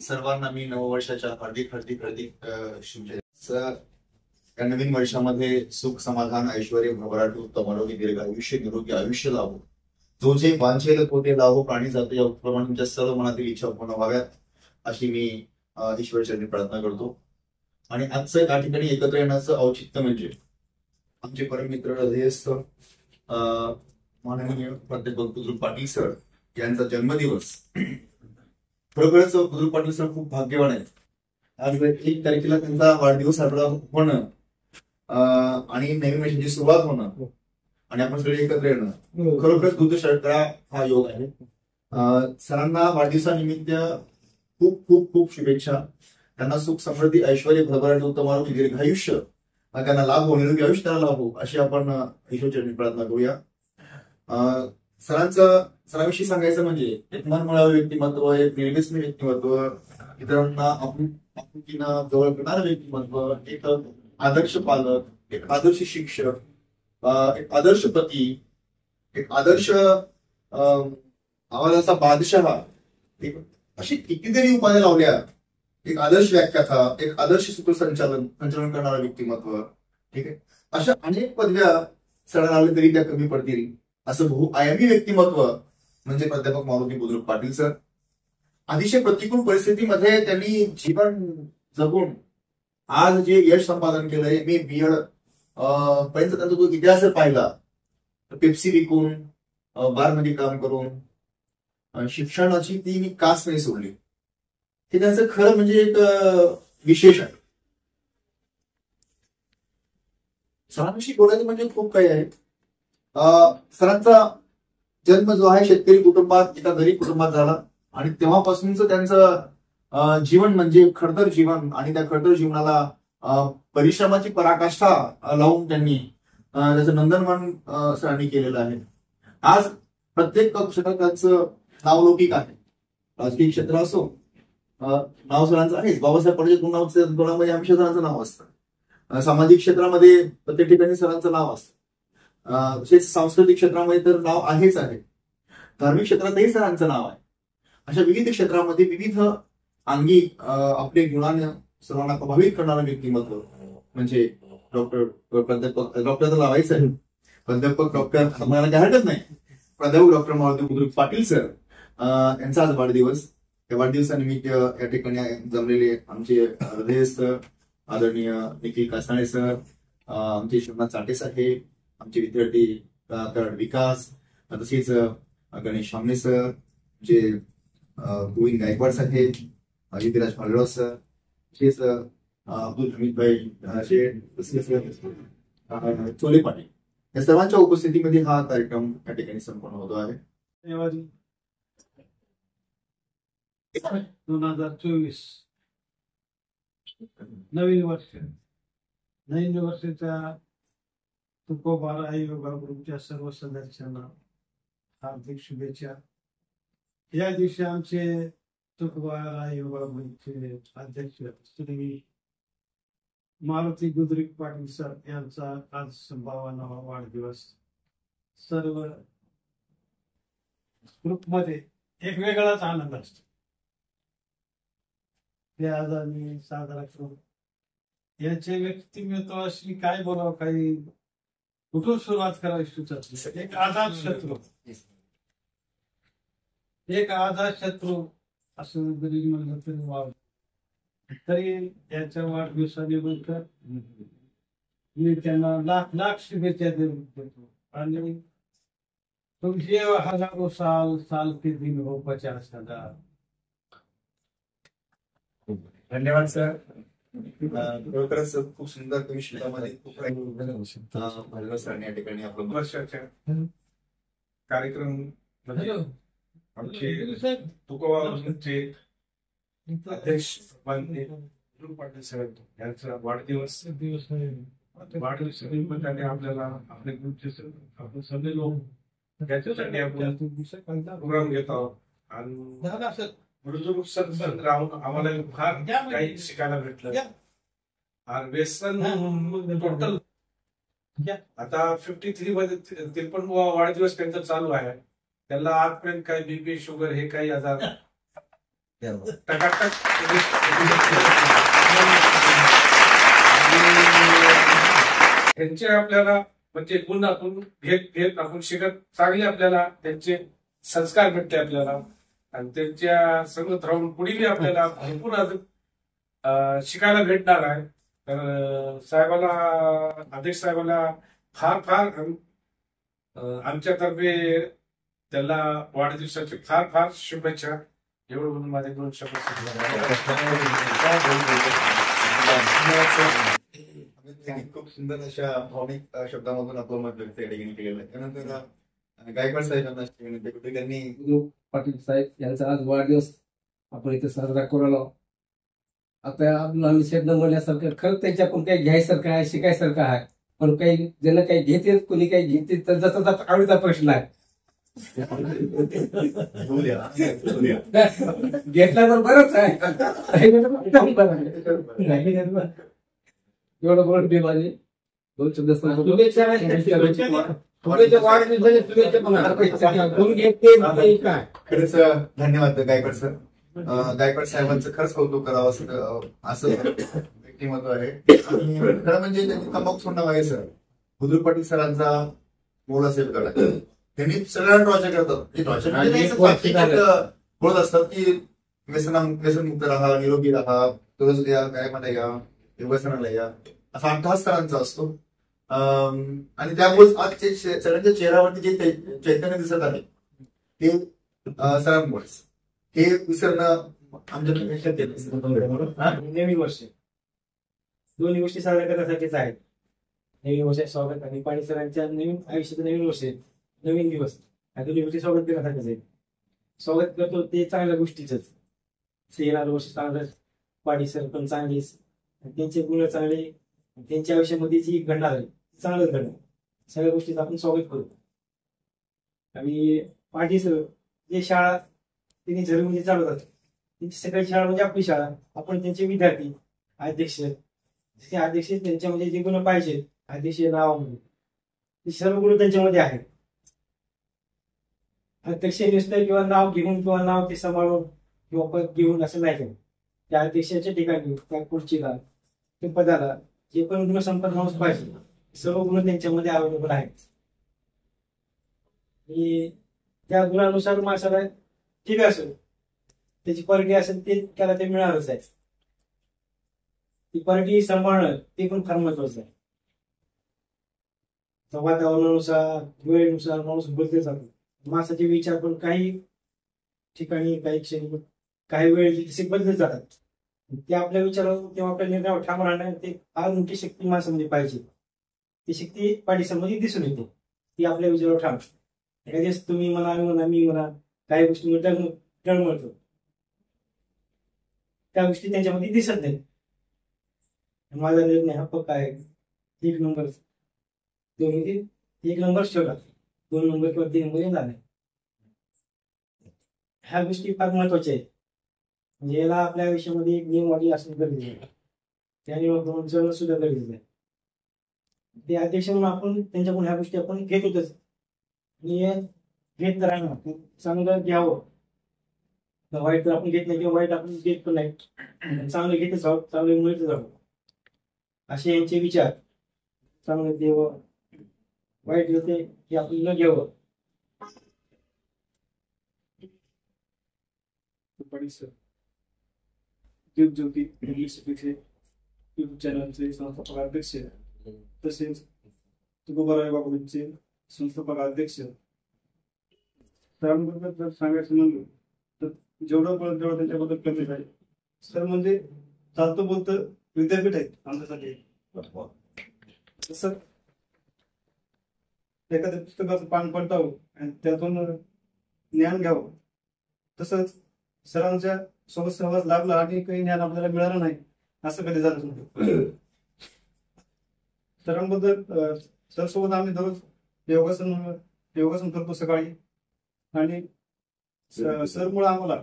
सर्वांना मी नववर्षाच्या हार्दिक हार्दिक हार्दिक शुभेच्छा. या नवीन वर्षामध्ये सुख समाधान ऐश्वर्य भरभराट उत्तम आरोग्य दीर्घ आयुष्य निरोगी आयुष्य लाभो. जो जे वांछेल तो ते लाभो. प्राणी जातो याप्रमाणे तुमच्या सर्व मनातील इच्छा पूर्ण व्हाव्यात अशी मी ईश्वरचरणी प्रार्थना करतो. आणि आजचं या ठिकाणी एकत्र येण्याचं औचित्य म्हणजे आमचे परममित्र हृदयस्थ माननीय प्राध्यापक बुद्रुक पाटील सर यांचा जन्मदिवस. खरोखरच बुद्रुक पाटील सर खूप भाग्यवान आहेत. आज 1 तारखेला त्यांचा वाढदिवस साजरा होणं आणि नवीन वर्षाची सुरुवात होणं आणि आपण सगळे एकत्र येणं खरोखरच दुर्दशा हा योग आहे. सरांना वाढदिवसानिमित्त खूप खूप खूप शुभेच्छा. त्यांना सुख समृद्धी ऐश्वर्य भरभराट उत्तम आरोग्य दीर्घायुष्य त्यांना लाभ हो, निरोगी आयुष्य त्यांना लाभ हो अशी आपण ईश्वरचरणी प्रार्थना करूया. सरांविषयी सांगायचं म्हणजे एक मनमुळावं व्यक्तिमत्व, एक निर्व्यसनी व्यक्तिमत्व, इतरांना आपुलकीनं जवळ करणारं व्यक्तिमत्व, एक आदर्श पालक, एक आदर्श शिक्षक, एक आदर्श पती, एक आदर्श आवाजाचा बादशाह, एक अशी कितीतरी उपाध्या लावल्या. एक आदर्श व्याख्याता, एक आदर्श सूत्रसंचालन करणारा व्यक्तिमत्व. ठीक आहे, अशा अनेक पदव्या सरांना लावल्या तरी त्या कमी पडतील असं बहुआयामी व्यक्तिमत्व म्हणजे प्राध्यापक मारुती बुद्रुक पाटील सर. अतिशय प्रतिकूल परिस्थितीमध्ये त्यांनी जीवन जगून आज जे यश संपादन केलंय, मी बीएड पर्यंत त्यांचा तो इतिहास पाहिला. पेप्सी विकून, बारमध्ये काम करून शिक्षणाची ती कास नाही सोडली. हे त्यांचं खरं म्हणजे एक विशेष आहे. सरांविषयी बोलायचं म्हणजे खूप काही आहे. सरांचा जन्म जो आहे शेतकरी कुटुंबात, एका गरीब कुटुंबात झाला आणि तेव्हापासूनच त्यांचं जीवन म्हणजे खडतर जीवन आणि त्या खडतर जीवनाला परिश्रमाची पराकाष्ठा लावून त्यांनी त्याचं नंदनवन सरांनी केलेलं आहे. आज प्रत्येक क्षेत्रात त्यांचं नावलौकिक आहे. राजकीय क्षेत्र असो, नाव सरांचं आहेच. बाबासाहेब पडजे गुणामध्ये हमेशा सरांचं नाव असतं. सामाजिक क्षेत्रामध्ये प्रत्येक ठिकाणी सरांचं नाव असतं. तसेच सांस्कृतिक क्षेत्रामध्ये तर नाव आहेच आहे. धार्मिक क्षेत्रातही सरांचं नाव आहे. अशा विविध क्षेत्रामध्ये विविध अंगी आपले गुणाने सर्वांना प्रभावित करणारं व्यक्तिमत्व म्हणजे प्राध्यापक डॉक्टर तर लावायचं आहे. प्राध्यापक डॉक्टर म्हणायला काही हरकत नाही. प्राध्यापक डॉक्टर मारुती बुद्रुक पाटील सर यांचा आज वाढदिवस. या वाढदिवसानिमित्त या ठिकाणी जमलेले आमचे हृदयस्थ आदरणीय निखिल कासाळे सर, आमचे शिवनाथ चाटे साहेब, आमचे विद्यार्थी कराड विकास, तसेच गणेश शामने सर, जे गोविंद गायकवाड साहेब, विराज मालराव सर, तसेच अब्दुल हमीदभाई शेठ, तसेच चोले पाटील या सर्वांच्या उपस्थितीमध्ये हा कार्यक्रम या ठिकाणी संपन्न होतो आहे. 2024 नवीन वर्षाच्या तुकोबा योगा ग्रुपच्या सर्व सदस्यांना हार्दिक शुभेच्छा. या दिवशी आमचे तुकोबा योगा ग्रुपचे अध्यक्ष श्री मारुती बुद्रुक पाटील सर यांचा आज 52वा वाढदिवस. सर्व ग्रुपमध्ये एक वेगळाच आनंद असतो. ते आज आम्ही साजरा करू. यांचे व्यक्तिमत्वाशी काय बोलावं, काही कुठून सुरुवात करावी सुचत नाही. एक आझाद शत्रू असं जरी म्हणलं तरी वाव. तरी यांच्या वाढदिवसानिमित्त मी त्यांना लाख लाख शुभेच्छा देतो आणि तुमचे हजारो साल के दिन हो 50,000. धन्यवाद सर. खरोखरच खूप सुंदर तुम्ही शिक्षणामध्ये खूप काही सरांनी या ठिकाणी आपलं वर्षाच्या कार्यक्रम आमचे तुकोबाचे अध्यक्ष बुद्रुक पाटील साहेब यांचा वाढदिवस. वाढदिवसानिमित्ताने आपल्याला आपले ग्रुपचे आपण सगळे लोक त्याच्यासाठी आपण प्रोग्राम घेत आहोत आणि बुद्रुक सर राहून आम्हाला फार काही शिकायला भेटलं. व्यसन टोटल आता 53 मध्ये 53वा वाढदिवस त्यांचा चालू आहे. त्याला आजपर्यंत काही बीपी शुगर हे काही आजार टकाटक त्यांचे आपल्याला म्हणजे गुण आपण घेत आपण शिकत चांगले आपल्याला त्यांचे संस्कार भेटते आपल्याला आणि त्यांच्या संगत राहून पुढेही आपल्याला भरपूर अजून शिकायला भेटणार आहे. तर साहेबाला अध्यक्ष साहेबाला फार फार आमच्यातर्फे त्याला वाढदिवसाची फार फार शुभेच्छा. एवढं म्हणून माझे 2 शब्द खूप सुंदर अशा भावनिक शब्दामधून आपलं मत व्यक्त या ठिकाणी केलेलं आहे. त्यानंतर गायकवाड साहेबांना कुठे त्यांनी पाटील साहेब यांचा आज वाढदिवस आपण इथे साजरा करू आलो. आता आम्ही शेत म्हणल्यासारखं खरंच त्यांच्याकडून काही घ्यायसारखं आहे, शिकायसारखं आहे. पण काही ज्यांना काही घेते कोणी काही घेते तर जसा आवडीचा प्रश्न आहे. घेतला तर बरंच आहे. एवढं बोलत मी माझी 2 शब्द खरंच धन्यवाद गायकवाड सर. गायकवाड साहेबांचं खरंच कौतुक करावं असं व्यक्तिमत्व आहे. आणि खरं म्हणजे त्यांनी कंबाक्स नाव आहे सर. हुजूर पाटील सरांचा मोल असेल कडा त्यांनी सगळ्यांना टॉर्चर करतात. बोलत असतात की व्यसनमुक्त राहा, निरोगी राहा, रोज या व्यायामाला या, योगासनाला या, असा अट्टहास सरांचा असतो. आणि त्यामुळे आज सरांच्या चेहऱ्यावरती जे चैतन्य दिसत आहे ते सरांमुळेच. हे विसरणं आमच्या नवीन वर्ष दोन्ही गोष्टी साजऱ्या करण्यासाठीच आहेत. नवीन वर्षाचे स्वागत आणि पाटील सरांच्या नवीन आयुष्याचं नवीन वर्ष, नवीन दिवस, या दोन्ही गोष्टी स्वागत करण्यासाठीच आहे. स्वागत करतो ते चांगल्या गोष्टीच. येणारं वर्ष चांगलं, पाटील सर पण चांगलीच, त्यांचे गुण चांगले, त्यांच्या आयुष्यामध्ये जी घडणार आहे चांगलंच घडणार. सगळ्या गोष्टीचं आपण स्वागत करू. आणि पाटील सर जे शाळा त्यांनी झरमध्ये चालवतात, त्यांची सगळी शाळा म्हणजे आपली शाळा, आपण त्यांचे विद्यार्थी, अध्यक्ष, ते अध्यक्ष त्यांच्यामध्ये जे गुण पाहिजे अध्यक्ष नावामध्ये ते सर्व गुण त्यांच्यामध्ये आहेत. अध्यक्ष नुसतं किंवा नाव घेऊन किंवा नाव ते सांभाळून किंवा पद घेऊन असं नाही. त्या अध्यक्षाच्या ठिकाणी त्या खुर्चीला त्या पदाला जे पण गुणसंपन्न माणूस पाहिजे सर्व गुण त्यांच्यामध्ये अवेलेबल आहेत. आणि त्या गुणानुसार माणसाला ठीक असेल त्याची क्वालिटी असेल ते त्याला ते मिळालंच आहे. ती क्वालिटी सांभाळणं ते पण फार महत्वाचं आहे. वातावरणानुसार वेळेनुसार माणूस बदलत जातो. माणसाचे विचार पण काही ठिकाणी काही क्षणी काही वेळ तसे बदलत जातात. ते आपल्या विचारावर किंवा आपल्या निर्णयावर ठाम राहणं ते फार मोठी शक्ती माणसामध्ये पाहिजे. ती शक्ती पाठीसमध्ये दिसून येते. ती आपल्या विचारावर ठाम. एखाद्यास तुम्ही म्हणा मी म्हणा काही गोष्टी टळमळतो त्या गोष्टी त्यांच्यामध्ये दिसत नाही. माझा निर्णय हा पक्का आहे. 1 नंबर 1 नंबर ठेवला, 2 नंबर किंवा 3 नंबर येणार नाही. ह्या गोष्टी फार महत्वाच्या आहेत. म्हणजे याला आपल्या आयुष्यामध्ये एक नियमवाडी असणं गरजेचं आहे. त्या नियमाप्रमाणे जगणं सुद्धा गरजेचं आहे. ते अध्यक्ष म्हणून आपण त्यांच्याकडून ह्या गोष्टी आपण घेत होतच. आणि घेत राहणं चांगलं घ्यावं. वाईट तर आपण घेत नाही किंवा वाईट आपण घेत पण नाही. चांगलं घेतच आहोत, चांगलं मिळतच आहोत असे यांचे विचार. चांगलं देव वाईट होते हे आपण न घ्यावं. देवज्योती इंग्लिश युट्यूब चॅनलचे संस्थापक अध्यक्ष तसेच तुकोबाराय बाबूंचे संस्थापक अध्यक्ष. सरांबद्दल जर सांगायचं म्हणलं तर जेवढं बोलत तेवढं त्यांच्याबद्दल कमी आहे. सर म्हणजे चालतं बोलतं विद्यापीठ आहे आमच्यासाठी. तसं एखाद्या पुस्तकाचं पान पलटावं आणि त्यातून ज्ञान घ्यावं तसंच सरांच्या सोबत सहवास लाभला आणि काही ज्ञान आपल्याला मिळालं नाही असं कधी झालं नव्हतं. सरांबद्दल सर सोबत आम्ही दररोज योगासन करतो सकाळी. आणि सरमुळे आम्हाला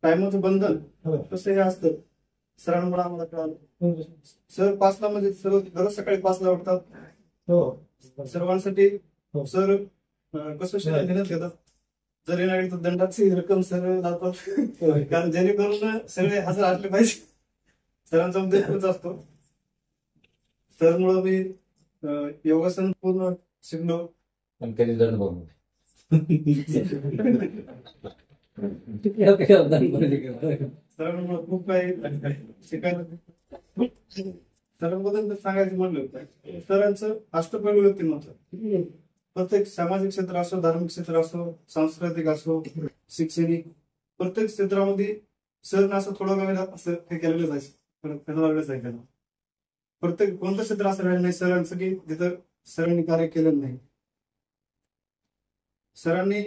टायमाचं बंधन कसं हे असतं सरांमुळे आम्हाला कळालं. सर 5ला म्हणजे सर्व दररोज सकाळी 5ला उठतात सर्वांसाठी. सर कसं मेहनत घेतात जरी नाही तर दंडाची रक्कम सगळं लावतात कारण जेणेकरून सगळे हजर असले पाहिजे. सरांचा उद्देश तोच असतो. त्यामुळं मी योगासन पूर्ण शिकलो. पण कधी दंड बघू सरांमुळे खूप काही शिकायला. सरांबद्दल सांगायचं म्हणलं तर सरांचं अष्टपैलू व्यक्तिमत्व. प्रत्येक सामाजिक क्षेत्र असो, धार्मिक क्षेत्र असो, सांस्कृतिक असो, शैक्षणिक, प्रत्येक क्षेत्रामध्ये सर असं थोडं कमी असं हे केलेलंच आहे. त्याला प्रत्येक कोणतं क्षेत्र असं राहिलं नाही सरांचं की जिथं सरांनी कार्य केलं नाही. सरांनी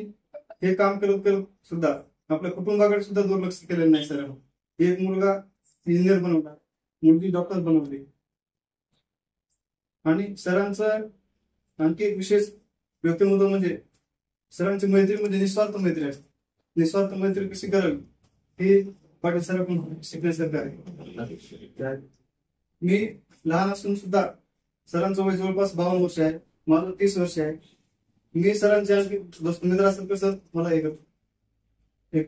हे काम करत सुद्धा आपल्या कुटुंबाकडे सुद्धा दुर्लक्ष केलेलं नाही सरांनी. एक मुलगा इंजिनियर बनवला, मुलगी डॉक्टर बनवली. आणि सरांचा आणखी एक विशेष व्यक्तिमत्व म्हणजे सरांची मैत्री म्हणजे निस्वार्थ मैत्री असते. निस्वार्थ मैत्री कशी करावी हे पाटील सरांकडून शिकण्यासारखं आहे. मी लहान असून सुद्धा सरांचं वय जवळपास 52 वर्ष आहे, माझं 30 वर्ष आहे. मी सरांचे आणखी दोस्त मित्र असेल कसं मला एक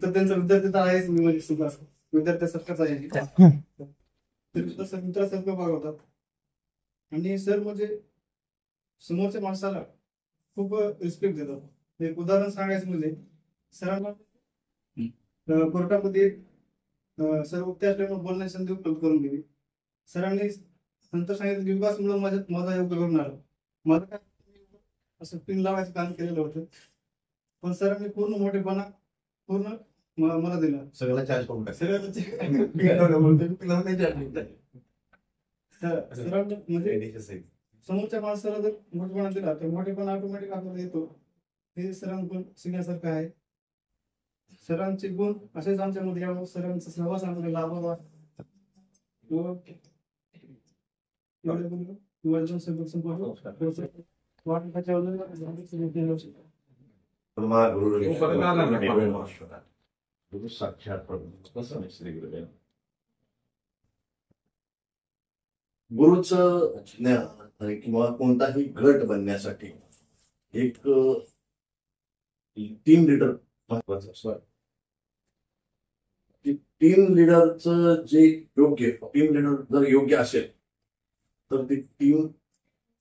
तर त्यांचा विद्यार्थी तर आहेच. मी म्हणजे सुद्धा विद्यार्थ्यासारखाच आहे. तसं मित्रासारखं भागवतात. आणि सर म्हणजे समोरच्या माणसाला खूप रिस्पेक्ट देतात. एक उदाहरण सांगायचं म्हणजे सरांना कोर्टामध्ये सर उक्ते असल्यामुळे बोलण्याची संधी उपलब्ध करून दिली. सरांनी नंतर सांगितलं की विकासमुळे माझा योग्य करून आला. माझं काय असं पिन लावायचं काम केलेलं होतं, पण सरांनी पूर्ण मोठेपणा पूर्ण मला दिला. सगळ्याला चार्ज करून सरांनी म्हणजे समोरच्या माणसाला जर मोठेपणा दिला तर मोठेपणा ऑटोमॅटिक आपल्याला येतो. हे सरांकडून शिकण्यासारखं आहे. सरांचे गुण असेच आमच्यामध्ये यावं. सरांचा सहवास आम्हाला लाभावा. गुरुचं ज्ञान किंवा कोणताही गट बनण्यासाठी एक टीम लीडर महत्वाचं असतं. टीम लीडरचं जे योग्य टीम लीडर जर योग्य असेल तर ती टीम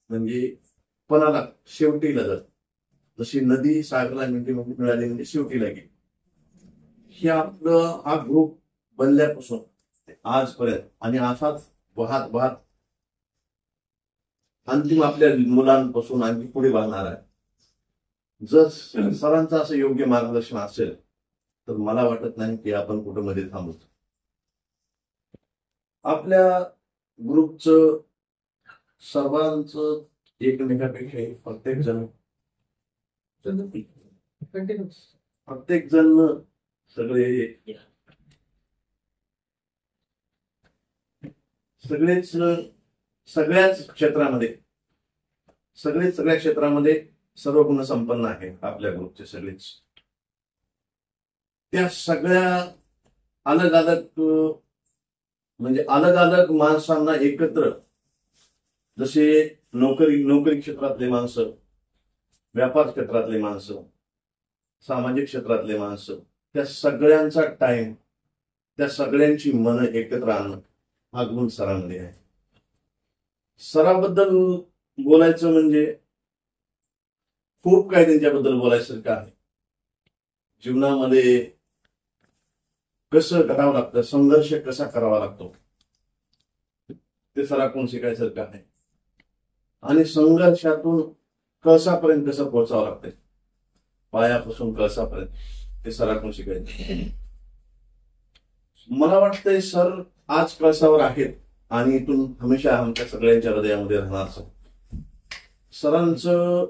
म्हणजे पणाला शेवटीला जात. जशी नदी सागरला मिळाली म्हणजे शेवटीला गेली. हे आपलं हा ग्रुप बनल्यापासून आजपर्यंत आणि असाच वाहत वाहत अंतिम आपल्या मुलांपासून आणखी पुढे वाहणार आहे. जर सरांचं असं योग्य मार्गदर्शन असेल तर मला वाटत नाही की आपण कुठं मध्ये थांबू. आपल्या ग्रुपचं सर्वांचं एकमेकापेक्षा प्रत्येक जण सगळ्याच क्षेत्रामध्ये सगळ्या क्षेत्रामध्ये सर्व गुण संपन्न आहे. आपल्या ग्रुपचे सगळेच त्या सगळ्या अलग अलग म्हणजे अलग अलग माणसांना एकत्र, जसे नोकरी क्षेत्रातले माणसं, व्यापार क्षेत्रातले माणसं, सामाजिक क्षेत्रातले माणसं, त्या सगळ्यांचा टाइम, त्या सगळ्यांची मन एकत्र आणणं हा गुण सरांमध्ये आहे. सराबद्दल बोलायचं म्हणजे खूप काही त्यांच्याबद्दल बोलायसारखं आहे. जीवनामध्ये कसं करावं लागतं, संघर्ष कसा करावा लागतो ते सराकडून शिकायसारखं आहे. आणि संघर्षातून कळसापर्यंत कसं पोहोचावं लागतंय, पायापासून कळसापर्यंत ते सराकडून शिकायचं. मला वाटतंय सर आज कळसावर आहेत आणि इथून हमेशा आमच्या सगळ्यांच्या हृदयामध्ये राहणार. सरांचं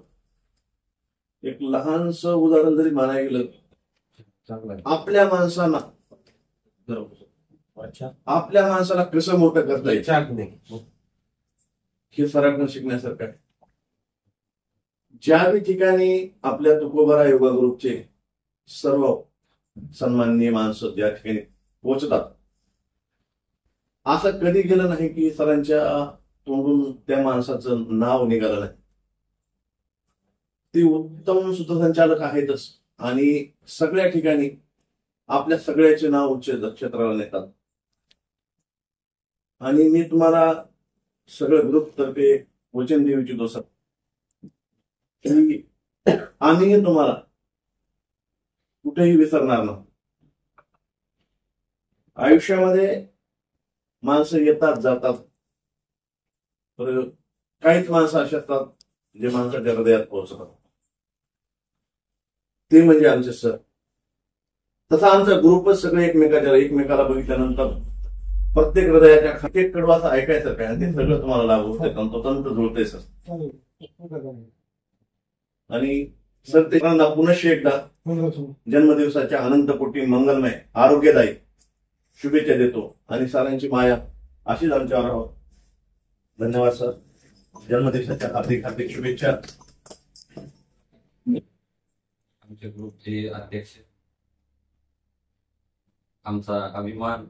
एक लहानस उदाहरण जरी म्हणायला गेलं, आपल्या माणसाला कसं मोठं करता येईल हे सरांकडून शिकण्यासारखं आहे. ज्या ठिकाणी आपल्या तुकोबारा योगा ग्रुपचे सर्व सन्माननीय माणसं ज्या ठिकाणी पोहोचतात, असं कधी गेलं नाही की सरांच्या तोंडून त्या माणसाचं नाव निघालं नाही. ते उत्तम सूत्रसंचालक आहेतच, आणि सगळ्या ठिकाणी आपल्या सगळ्याचे नाव उच्च नक्षत्राला नेतात. आणि मी तुम्हाला सगळं ग्रुप तर्फे वचन देऊ इच्छितो सर की आम्ही तुम्हाला कुठेही विसरणार नाही. आयुष्यामध्ये माणसं येतात जातात, तर काहीच माणसं अशी असतात जे माणसाच्या हृदयात पोहोचतात. ते म्हणजे आमचे सर. तसा आमचा ग्रुपच सगळे एकमेकाला बघितल्यानंतर प्रत्येक हृदयाच्या खाते कडवाचा ऐकायचं काय आणि ते सगळं तुम्हाला लागू होते, तंतोतंत जुळते सर. आणि सर ते पुनश्च एकदा जन्मदिवसाच्या अनंत कोटी मंगलमय आरोग्यदायी शुभेच्छा देतो आणि सरांची माया अशीच आमच्यावर राहावं. धन्यवाद सर. जन्मदिवसाच्या हार्दिक हार्दिक शुभेच्छा. आमच्या ग्रुपचे अध्यक्ष, आमचा अभिमान,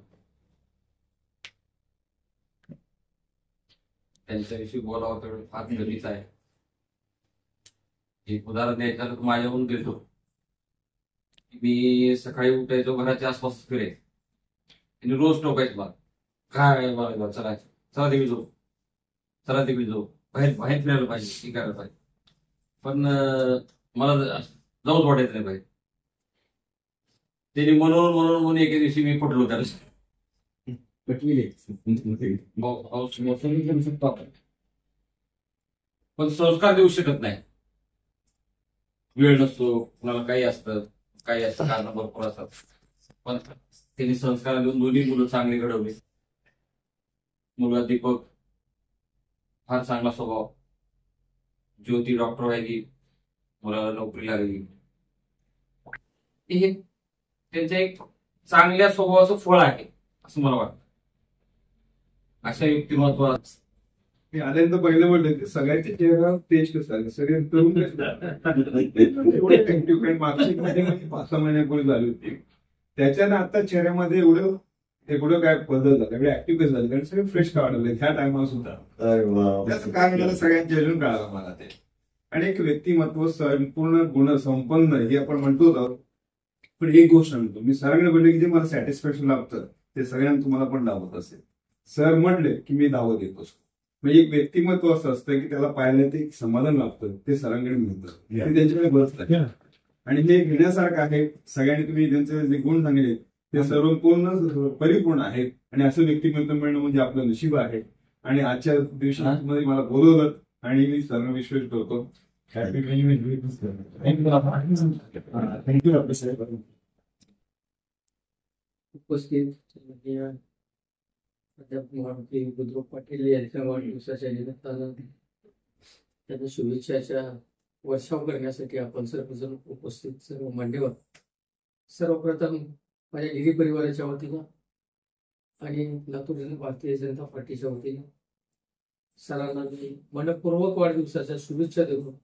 त्यांच्याविषयी बोलावं तेवढं फार कमीच आहे. एक उदाहरण द्यायचं तर माझ्याहून देतो. मी सकाळी उठायचो, घराच्या आसपास फिरायचो, आणि रोज टोकायचं मला काय मला चला चला देवी जाऊ, चला देवी जाऊ, बाहेर बाहेर फिरायला पाहिजे, ती करायला पाहिजे. पण मला जाऊच वाटायचं नाही बाहेर. त्यांनी म्हणून म्हणून म्हणून एके दिवशी मी फुटलो त्याला. पण संस्कार देऊ शकत नाही. वेळ नसतो, कुणाला काही असतं कारण भरपूर असतात. पण त्यांनी संस्कार देऊन दोन्ही मुलं चांगली घडवली. मुलगा दीपक फार चांगला स्वभाव, ज्योती डॉक्टर व्हायली, मुलाला नोकरी लागली. हे त्यांच्या एक चांगल्या स्वभावाचं फळ आहे असं मला वाटतं. अशा व्यक्तिमत्वात मी आल्यानंतर पहिलं म्हणलं की सगळ्यांच्या चेहऱ्यावर तेज कसं आलं, सगळे तरुण एवढे ऍक्टिव्ह, काही मागची मध्ये 5-6 महिन्यापूर्वी झाली होती. त्याच्यानं आता चेहऱ्यामध्ये एवढं काय बदल झाला, एवढे ऍक्टिव्ह कसं झाले, कारण सगळे फ्रेश काढले ह्या टायमाला सुद्धा. त्याचं काय मला सगळ्यांच्या चेहऱ्यातून कळालं मला ते. आणि एक व्यक्तिमत्व संपूर्ण गुण संपन्न हे आपण म्हणतो, पण एक गोष्ट म्हणतो, मी सरांकडे बोलले की जे मला सॅटिस्फॅक्शन लाभतं ते सगळ्यांना तुम्हाला पण लाभत असेल. सर म्हणले की मी दावत येतो. म्हणजे एक व्यक्तिमत्व असं असतं की त्याला पाहिलं ते एक समाधान लाभतं, ते सरांकडे मिळतं, ते त्यांच्याकडे बरंच आहे. आणि हे घेण्यासारखं आहे. सगळ्यांनी तुम्ही त्यांचे जे गुण सांगितले ते सर्व पूर्ण परिपूर्ण आहेत. आणि असं व्यक्तिमत्व मिळणं म्हणजे आपलं नशीब आहे. आणि आजच्या दिवसामध्ये मला बोलवलं आणि मी सर्व विश्वास करतो. थँक्यू डॉक्टर साहेब. उपस्थित बुद्रुक पाटील यांच्या वाढदिवसाच्या निमित्तानं त्यांना शुभेच्छाच्या वर्षाव करण्यासाठी आपण सर्वजण उपस्थित सर्व मान्यवर, सर्वप्रथम माझ्या गिरी परिवाराच्या वतीनं आणि लातूर जिल्हा भारतीय जनता पार्टीच्या वतीनं सरांना मी मनपूर्वक वाढदिवसाच्या शुभेच्छा देतो.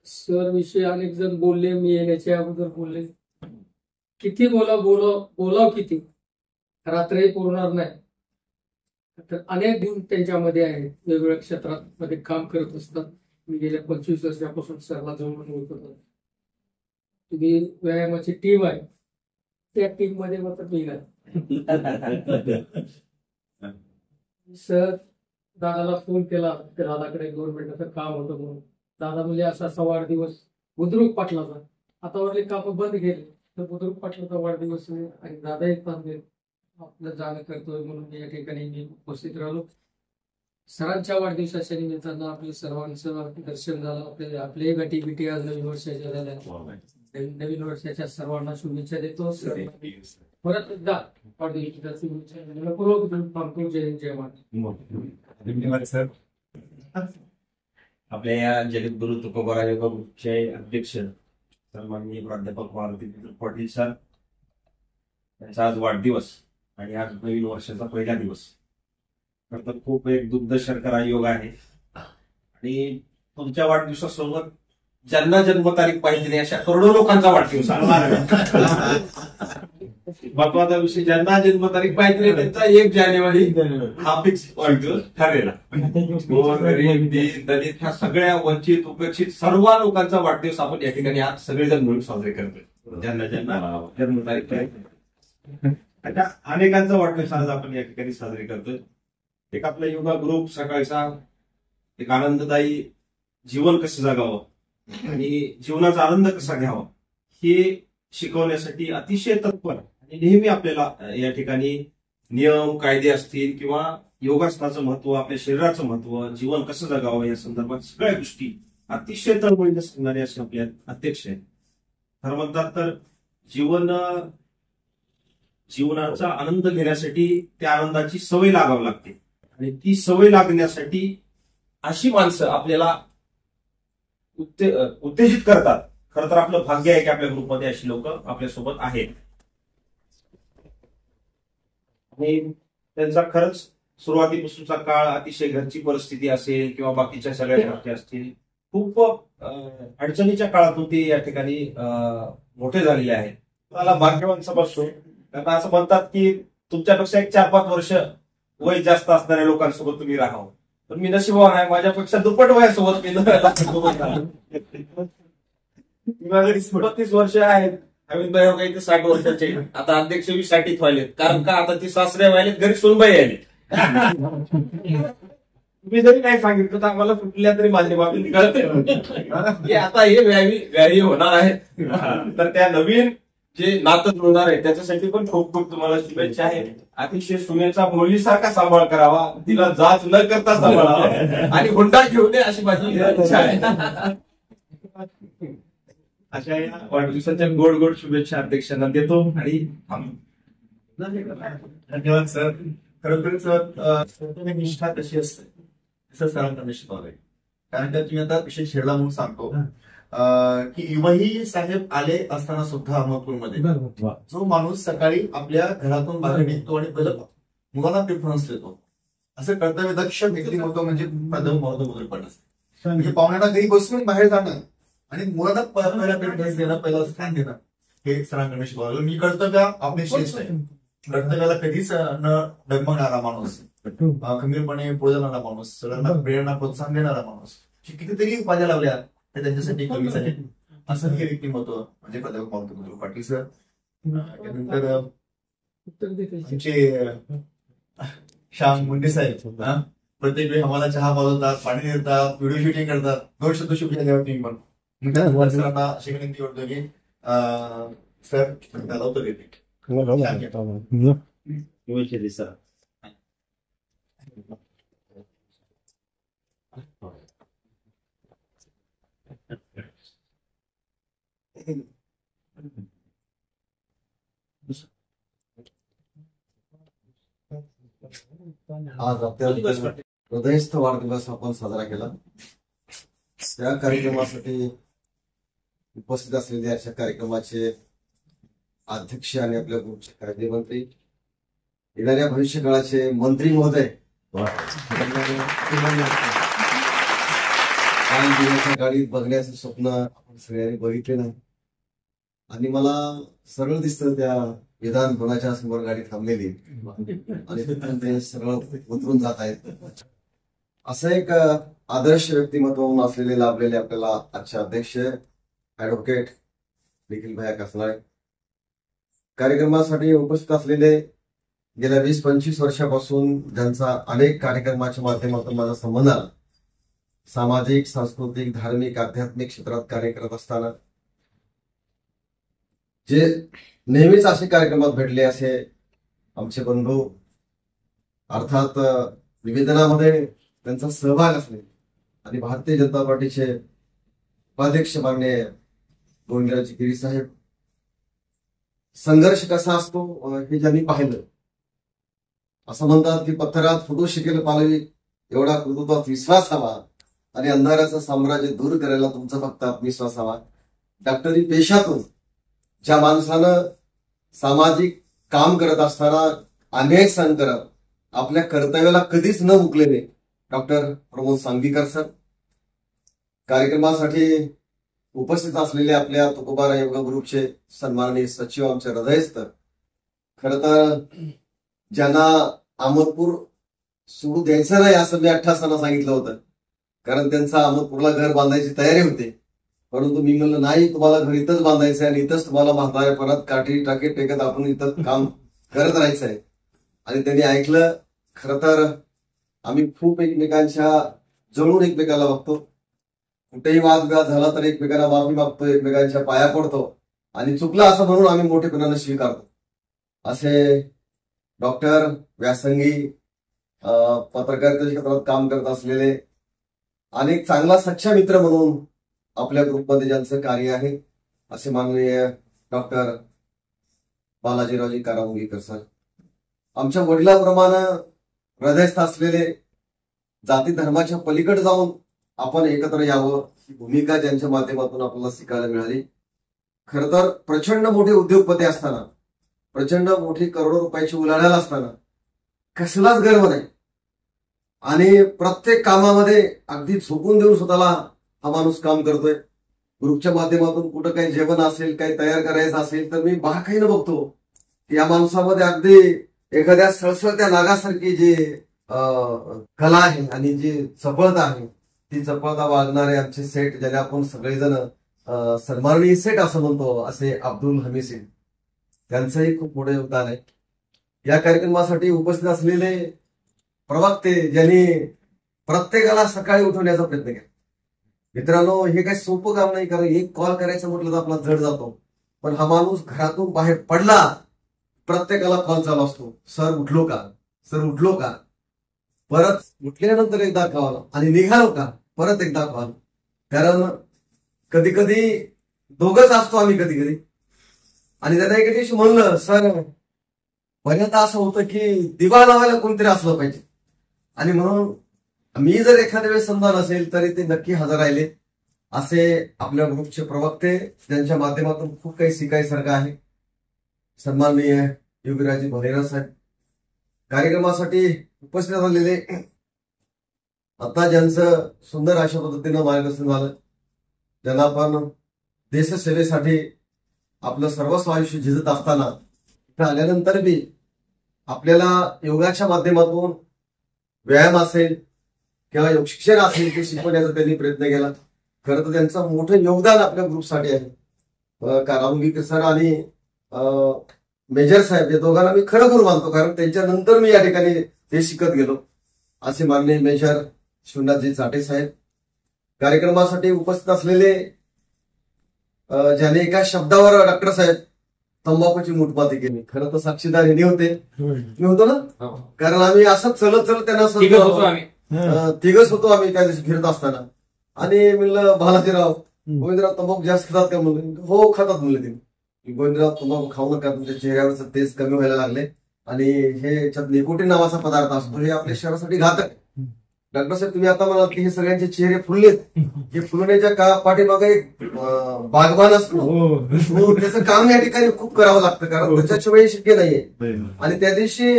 सर विषयी अनेक जण बोलले, मी येण्याच्या अगोदर बोलले, किती बोलाव किती, रात्रही पुरणार नाही. तर अनेक गुण त्यांच्यामध्ये आहेत, वेगवेगळ्या क्षेत्रात मध्ये काम करत असतात. मी गेल्या 25 वर्षापासून सरला जवळून ओळखतो. तुम्ही व्यायामाची टीम आहे, त्या टीम मध्ये मात्र मी नाही. सर दादाला फोन केला, दादाकडे गव्हर्नमेंटचं काम होतं म्हणून. दादा म्हणजे असा वाढदिवस बुद्रुक पाटलाचा, आता वरले काम बंद केले तर बुद्रुक पाटलाचा वाढदिवस आहे आणि दादा एक आपलं जाणं करतोय म्हणून या ठिकाणी मी उपस्थित राहिलो. सरांच्या वाढदिवसाच्या निमित्तानं आपल्या सर्वांचं दर्शन झालं. आपले गाठी बिटी आज नवीन वर्षाच्या झाल्या. नवीन वर्षाच्या सर्वांना शुभेच्छा देतो. परत एकदा वाढदिवसाच्या शुभेच्छा. जय महाराज. धन्यवाद सर. आपल्या या जगद्गुरु तुकोबाराय ग्रुपचे अध्यक्ष सन्माननीय प्राध्यापक मारुती पाटील सर यांचा आज वाढदिवस आणि आज नवीन वर्षाचा पहिला दिवस. तर खूप एक दुग्ध शर्करा योग आहे आणि तुमच्या वाढदिवसासोबत ज्यांना जन्मतारीख पाहिजे अशा करोडो लोकांचा वाढदिवस महत्वाचा विषय, ज्यांना जन्मतारीख पाहिजे त्यांचा 1 जानेवारी हा फिक्स वाढदिवस ठरलेला. गरीब, दीन, दलित ह्या सगळ्या वंचित उपेक्षित सर्व लोकांचा वाढदिवस आपण या ठिकाणी आज सगळेजण मिळून साजरे करतोय. ज्यांना जन्मतारीख पाहिजे आता अनेकांचा वाढदिवस आज आपण या ठिकाणी साजरे करतोय. एक आपला योगा ग्रुप सकाळचा एक आनंददायी जीवन कसं जगावं आणि जीवनाचा आनंद कसा घ्यावा हे शिकवण्यासाठी अतिशय तत्पर आणि नेहमी आपल्याला या ठिकाणी नियम कायदे असतील किंवा योगासनाचं महत्व, आपल्या शरीराचं महत्व, जीवन कसं जगावं या संदर्भात सगळ्या गोष्टी अतिशय तळमळीने सांगणारे असे आपले अध्यक्ष आहेत. खरं म्हणतात तर जीवनाचा आनंद घेण्यासाठी त्या आनंदाची सवय लागावी लागते आणि ती सवय लागण्यासाठी अशी माणसं आपल्याला उत्तेजित करतात. खरं तर आपलं भाग्य आहे की आपल्या ग्रुपमध्ये अशी लोक आपल्यासोबत आहेत आणि त्यांचा खरंच सुरुवातीपासूनचा काळ अतिशय घरची परिस्थिती असेल किंवा बाकीच्या सगळ्या गोष्टी असतील, खूप अडचणीच्या काळातून ते या ठिकाणी मोठे झालेले आहेत. मला भाग्यवान समजतो, कारण असं म्हणतात की तुमच्यापेक्षा 4-5 वर्ष वय जास्त असणाऱ्या लोकांसोबत तुम्ही राहावं, पण मी नशिबवान आहे, माझ्यापेक्षा दुप्पट वयासोबत माझे 32 वर्ष आहेत. अमितभाई हो काही 60 वर्षाचे, आता अध्यक्ष बी 60 व्हायलेत. कारण का आता ती सासरे व्हायलेत, घरी सोनबाई आले. तुम्ही जरी नाही सांगितलं तर आम्हाला कुठल्या तरी माझ्या बाबतीत कळत की आता हे व्याही होणार आहे. तर त्या नवीन जे नातं जुळणार आहे त्याच्यासाठी पण खूप खूप तुम्हाला शुभेच्छा आहे. अतिशय सुनेचा मुलीसारखा सांभाळ करावा, तिला जाच न करता सांभाळावा आणि हुंडा घेऊ नये अशी माझी इच्छा आहे. अशा या वाढदिवसाच्या गोड गोड शुभेच्छा अध्यक्षांना देतो आणि धन्यवाद सर. खरोखरच निष्ठा कशी असते असं सरांना शिकवलंय. कारण का तुम्ही आता विषय छेडला म्हणून सांगतो की युवाही साहेब आले असताना सुद्धा अहमदपूरमध्ये जो माणूस सकाळी आपल्या घरातून बाहेर निघतो आणि पहिलं मुलांना प्रिफरन्स देतो, असं कर्तव्यदक्ष व्यक्तिमत्व म्हणजे प्रथम महत्व बोलपण असते. म्हणजे पाहुण्यांना घरी बसून बाहेर जाणं आणि मुलांना पहिला प्रिफरन्स देणं, पहिलं स्थान देणं हे सरांकडे शिकवलं. मी कर्तव्य आपले श्रेष्ठ आहे, कर्तव्याला कधीच न डगमगणारा माणूस, खंबीरपणे पुढे जाणारा माणूस, सगळ्यांना प्रेरणा प्रोत्साहन देणारा माणूस, कितीतरी उपाध्या लावल्या ते त्यांच्यासाठी कमीच आहे असं हे व्यक्तिमत्व म्हणजे प्राध्यापक मारुती पाटील सर. त्यानंतर आमचे श्याम मुंडे साहेब प्रत्येक वेळी आम्हाला चहा पाजवतात, पाणी देतात, व्हिडिओ शूटिंग करतात. 2 शब्द शुभेच्छा द्यावा तुम्ही पण. सरांना अशी विनंती करतो की सर लवकर येते. आज अत्यंत हृदयस्थ वाढदिवस आपण साजरा केला. त्या कार्यक्रमासाठी उपस्थित असलेले अशा कार्यक्रमाचे अध्यक्ष आणि आपल्या ग्रुपचे कायदेमंत्री, येणाऱ्या भविष्यकाळाचे मंत्री महोदय, गाडीत बघण्याचं स्वप्न आपण सगळ्यांनी बघितले नाही आणि मला सरळ दिसतं त्या विधान भवनाच्या समोर गाडी थांबलेली आणि तिथून ते सरळ उतरून जात आहेत. असं एक आदर्श व्यक्तिमत्व म्हणून असलेले लाभलेले आपल्याला आजचे अध्यक्ष ऍडव्होकेट निखिल भैया कसनाळे, कार्यक्रमासाठी उपस्थित असलेले गेल्या 20-25 वर्षापासून ज्यांचा अनेक कार्यक्रमाच्या माध्यमातून माझा संबंध आला, सामाजिक, सांस्कृतिक, धार्मिक, आध्यात्मिक क्षेत्रात कार्य करत असताना जे नेहमीच असे कार्यक्रमात भेटले असे आमचे बंधू, अर्थात निवेदनामध्ये त्यांचा सहभाग असणे आणि भारतीय जनता पार्टीचे उपाध्यक्ष माननीय गोविंदरावजी गिरी साहेब, संघर्ष कसा असतो हे ज्यांनी पाहिलं, असं म्हणतात की पत्थरात फोटो शिकेल पालवी एवढा कर्तृत्वात विश्वास हवा आणि अंधाराचं साम्राज्य दूर करायला तुमचा फक्त आत्मविश्वास हवा. डॉक्टरी पेशातून ज्या माणसानं सामाजिक काम करत असताना अनेक सहन करत आपल्या कर्तव्याला कधीच न मुकलेले डॉक्टर प्रमोद सांगवीकर सर, कार्यक्रमासाठी उपस्थित असलेले आपल्या तुकोबारा योगा ग्रुपचे सन्माननीय सचिव आमचे हृदयस्थ खर तर ज्यांना अहमदपूर सोडू द्यायचं नाही असं मी 18 असताना सांगितलं होतं, कारण त्यांचा अहमदपूरला घर बांधायची तयारी होती. परंतु मी म्हणलं नाही, तुम्हाला घर इथंच बांधायचं आहे आणि इथंच तुम्हाला म्हातारेपणात काठी टाकी टेकत आपण इथं काम करत राहायचं आहे. आणि त्यांनी ऐकलं. खरं तर आम्ही खूप एकमेकांच्या जवळून एकमेकाला बघतो. कुठेही वादविवाद झाला तर एकमेकांना माफी मागतो, एकमेकांच्या पाया पडतो आणि चुकलं असं म्हणून आम्ही मोठेपणानं स्वीकारतो. असे डॉक्टर, व्यासंगी, पत्रकारिता क्षेत्रात काम करत असलेले आणि एक चांगला सच्चा मित्र म्हणून आपल्या ग्रुपमध्ये ज्यांचं कार्य आहे असे माननीय डॉक्टर बालाजीरावजी कारामुंगीकर सर. आमच्या वडिलांप्रमाणे हृदयस्थ असलेले, जाती धर्माच्या पलीकडे जाऊन आपण एकत्र यावं ही भूमिका ज्यांच्या माध्यमातून आपल्याला शिकायला मिळाली. खरं तर प्रचंड मोठे उद्योगपती असताना, प्रचंड मोठी करोडो रुपयाची उलाढाल असताना कसलाच गर्व नाही आणि प्रत्येक कामामध्ये अगदी झोकून देऊन स्वतःला हा माणूस काम करतोय. ग्रुपच्या माध्यमातून कुठं काही जेवण असेल, काही तयार करायचं असेल तर मी बारकाईनं बघतो की या माणसामध्ये अगदी एखाद्या सळसळत्या नागासारखी जी कला आहे आणि जी चपळता आहे ती चपळता बाळगणारे आमचे सेठ, ज्याला आपण सगळेजण सन्माननीय सेठ असं म्हणतो, असे अब्दुल हमीद शेख, त्यांचंही खूप मोठं योगदान आहे. या कार्यक्रमासाठी उपस्थित असलेले प्रवक्ते, ज्यांनी प्रत्येकाला सकाळी उठवण्याचा प्रयत्न केला. मित्रांनो, हे काही सोपं काम नाही, कारण एक कॉल करायचं म्हटलं तर आपला जड जातो. पण हा माणूस घरातून बाहेर पडला, प्रत्येकाला कॉल चालू असतो, सर उठलो का, सर उठलो का, परत उठल्यानंतर एकदा कॉल आणि निघालो का, परत एकदा कॉल. कारण कधी कधी दोघंच असतो आम्ही कधी कधी. आणि त्यांना एके दिवशी म्हणलं, सर बऱ्याचदा असं होतं की दिवा लावायला कोणतरी असलं पाहिजे, आणि म्हणून मी जर एखाद्या वेळेस समजा नसेल तरी ते नक्की हजर राहिले. असे आपल्या ग्रुपचे प्रवक्ते, ज्यांच्या माध्यमातून खूप काही शिकायसारखं आहे. सन्माननीय योगीराजी भलेरा साहेब, कार्यक्रमासाठी उपस्थित झालेले, आता ज्यांचं सुंदर अशा पद्धतीनं मार्गदर्शन झालं, ज्यांना आपण देशसेवेसाठी आपलं सर्वस्व आयुष्य झिजत असताना इथं आल्यानंतर बी आपल्याला योगाच्या माध्यमातून व्यायाम असेल किंवा योग शिक्षण असेल ते शिकवण्याचा त्यांनी प्रयत्न केला. खरं तर त्यांचं मोठं योगदान आपल्या ग्रुपसाठी आहे. कारामुंगीकर सर आणि मेजर साहेब या दोघांना मी खरं गुरु मानतो, कारण त्यांच्यानंतर मी या ठिकाणी ते शिकत गेलो. असे माननीय मेजर शिवनाथजी चाटे साहेब, कार्यक्रमासाठी उपस्थित असलेले, ज्याने एका शब्दावर डॉक्टर साहेब तंबाखूची मूठपाती केली. खरं तर साक्षीदार हे होते, मी होतो ना, कारण आम्ही असंच चलत चलत त्यांना तिघच होतो आम्ही त्या दिवशी फिरत असताना. आणि म्हणलं, बालाजीराव गोविंदराव तंबाखू जास्त खातात का म्हणलं. हो खातात म्हणले ते. गोविंदराव तंबाखू खाऊ नका, तुमच्या चेहऱ्यावरचं तेज कमी व्हायला लागले आणि हे याच्यात निकोटीन नावाचा पदार्थ असतो, हे आपल्या शरीरासाठी घातक आहे. डॉक्टर साहेब, तुम्ही आता म्हणाल की हे सगळ्यांचे चेहरे फुललेत, हे फुलण्याच्या पाठीमागे एक बागबान असतो, त्याचं काम या ठिकाणी खूप करावं लागतं, कारण त्याच्याशिवाय शक्य नाहीये. आणि त्या दिवशी